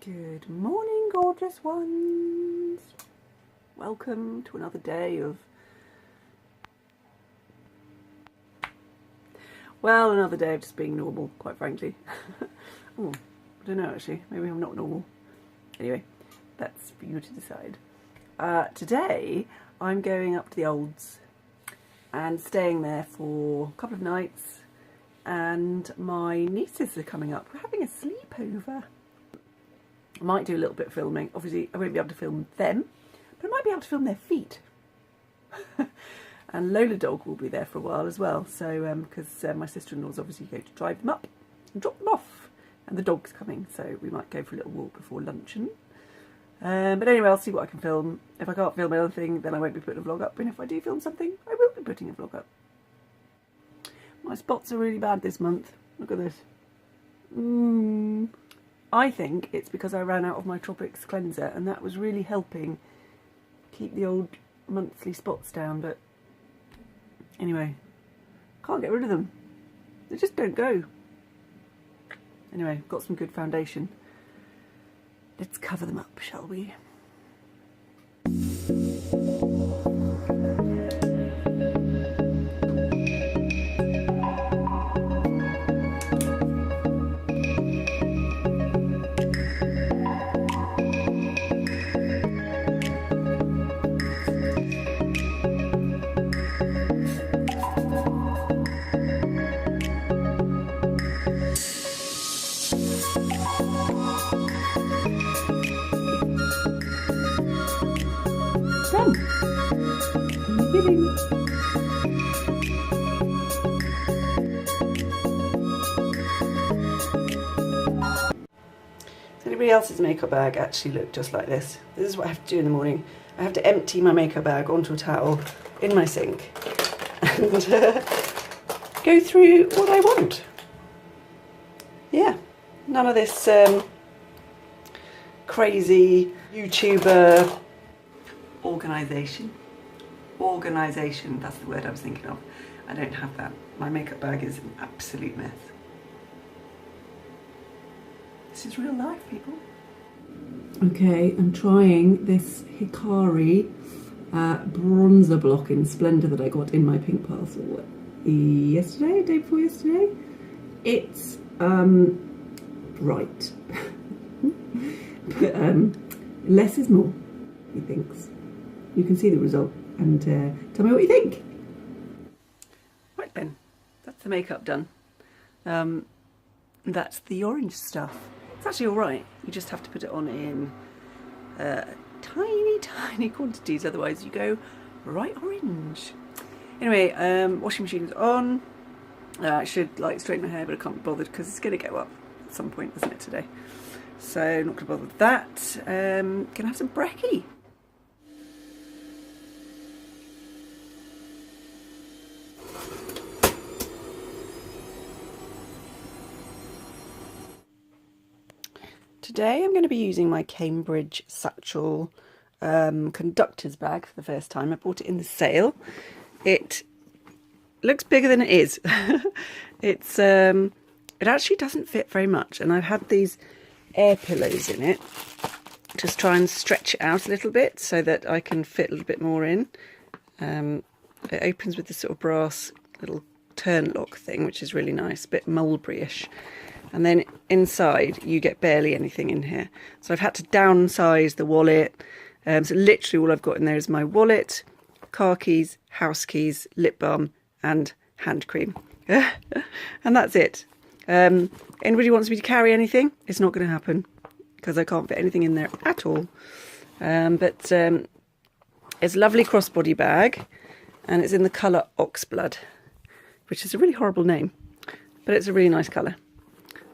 Good morning, gorgeous ones. Welcome to another day of, well, another day of just being normal, quite frankly. Oh, I don't know actually, maybe I'm not normal. Anyway, that's for you to decide. Today, I'm going up to the Olds and staying there for a couple of nights, and my nieces are coming up. We're having a sleepover. I might do a little bit of filming. Obviously, I won't be able to film them, but I might be able to film their feet. And Lola Dog will be there for a while as well. So, because my sister-in-law's obviously going to drive them up and drop them off. And the dog's coming, so we might go for a little walk before luncheon. But anyway, I'll see what I can film. If I can't film anything, then I won't be putting a vlog up. And if I do film something, I will be putting a vlog up. My spots are really bad this month. Look at this. I think it's because I ran out of my Tropics cleanser, and that was really helping keep the old monthly spots down. But anyway, can't get rid of them. They just don't go. Anyway, got some good foundation. Let's cover them up, shall we? Done. Anybody else's makeup bag actually look just like this? This is what I have to do in the morning. I have to empty my makeup bag onto a towel in my sink and go through what I want. Yeah, none of this crazy YouTuber organisation, that's the word I was thinking of. I don't have that. My makeup bag is an absolute mess. This is real life, people. Okay, I'm trying this Hikari bronzer block in Splendour that I got in my pink parcel yesterday, day before yesterday. It's bright, but less is more, he thinks. You can see the result and tell me what you think. Right then, that's the makeup done. That's the orange stuff. It's actually alright, you just have to put it on in tiny quantities, otherwise you go bright orange. Anyway, washing machine is on. I should like straighten my hair, but I can't be bothered because it's going to go up at some point, isn't it, today? So not going to bother with that. Going to have some brekkie. Today I'm going to be using my Cambridge Satchel conductors bag for the first time. I bought it in the sale. It looks bigger than it is. It actually doesn't fit very much, and I've had these air pillows in it. Just try and stretch it out a little bit so that I can fit a little bit more in. It opens with this sort of brass little turn lock thing, which is really nice, a bit mulberry-ish. And then inside you get barely anything in here. So I've had to downsize the wallet. So literally all I've got in there is my wallet, car keys, house keys, lip balm and hand cream. And that's it. Anybody wants me to carry anything? It's not going to happen because I can't fit anything in there at all. But it's a lovely crossbody bag, and it's in the colour Oxblood, which is a really horrible name, but it's a really nice colour.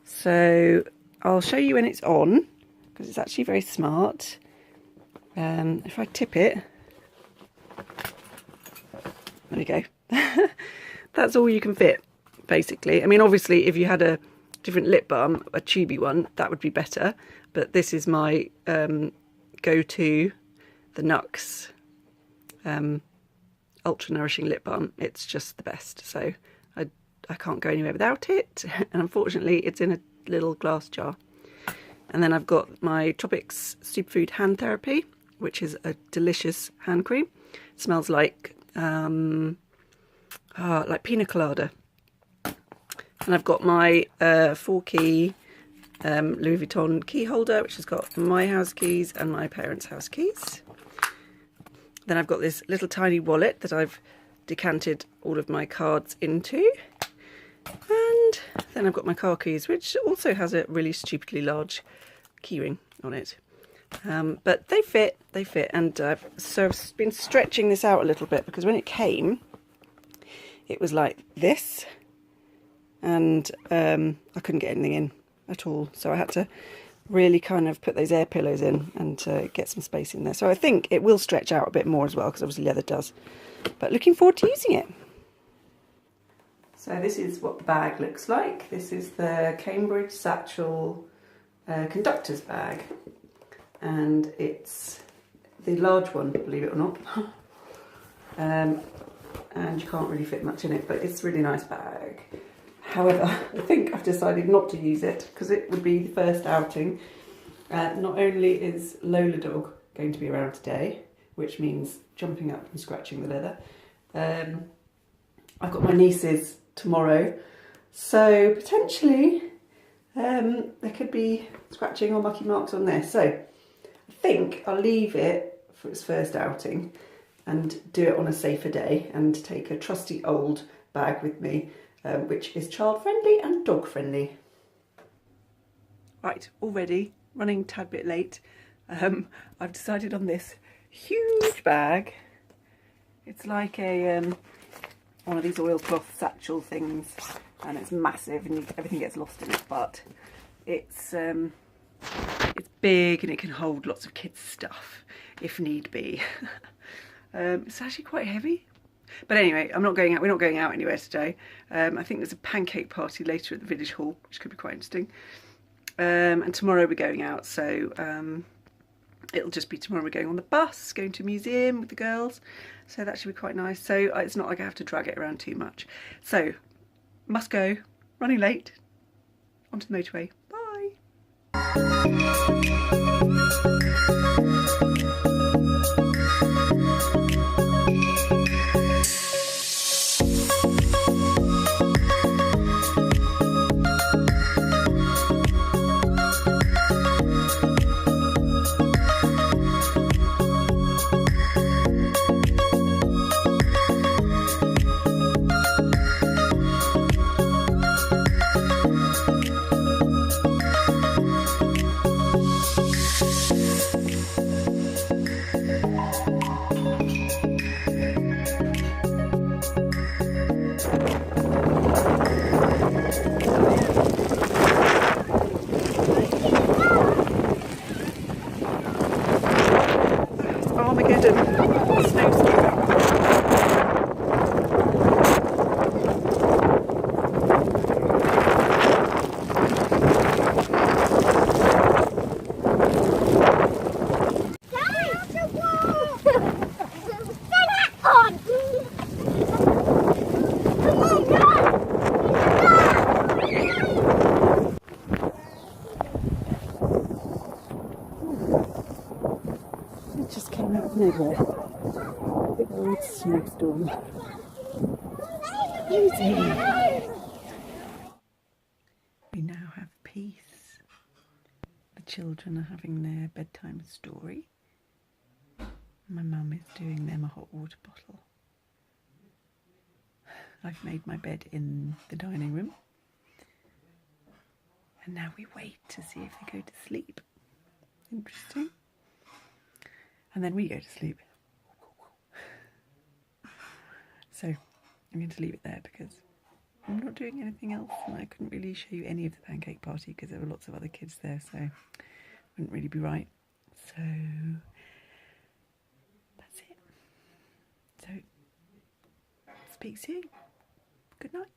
So I'll show you when it's on, because it's actually very smart. If I tip it, there we go. That's all you can fit, basically. I mean, obviously, if you had a different lip balm, a tubey one, that would be better. But this is my go-to, the Nux Ultra Nourishing Lip Balm. It's just the best. So I can't go anywhere without it. And unfortunately, it's in a little glass jar. And then I've got my Tropics Superfood Hand Therapy, which is a delicious hand cream. It smells like pina colada. And I've got my 4-key Louis Vuitton key holder, which has got my house keys and my parents' house keys. Then I've got this little tiny wallet that I've decanted all of my cards into. And then I've got my car keys, which also has a really stupidly large keyring on it. But they fit. And so I've been stretching this out a little bit, because when it came, it was like this. And I couldn't get anything in at all. So I had to really kind of put those air pillows in and get some space in there. So I think it will stretch out a bit more as well, because obviously leather does. But looking forward to using it. So this is what the bag looks like. This is the Cambridge Satchel conductor's bag. And it's the large one, believe it or not. And you can't really fit much in it, but it's a really nice bag. However, I think I've decided not to use it, because it would be the first outing. Not only is Lola Dog going to be around today, which means jumping up and scratching the leather. I've got my nieces tomorrow, so potentially there could be scratching or mucky marks on there. So I think I'll leave it for its first outing and do it on a safer day, and take a trusty old bag with me, which is child friendly and dog friendly. Right, already running a tad bit late. I've decided on this huge bag. It's like a one of these oilcloth satchel things, and it's massive, and everything gets lost in it. But it's big, and it can hold lots of kids' stuff if need be. It's actually quite heavy. But anyway, I'm not going out. We're not going out anywhere today. I think there's a pancake party later at the village hall, which could be quite interesting. And tomorrow we're going out, so it'll just be tomorrow we're going on the bus, going to a museum with the girls. So that should be quite nice. So it's not like I have to drag it around too much. So, must go. Running late. Onto the motorway. Bye. Just came out of nowhere. Big old snowstorm. Easy. We now have peace. The children are having their bedtime story. My mum is doing them a hot water bottle. I've made my bed in the dining room. And now we wait to see if they go to sleep. Interesting. And then we go to sleep. So I'm going to leave it there, because I'm not doing anything else, and I couldn't really show you any of the pancake party because there were lots of other kids there, so it wouldn't really be right. So that's it. So speak soon. Good night.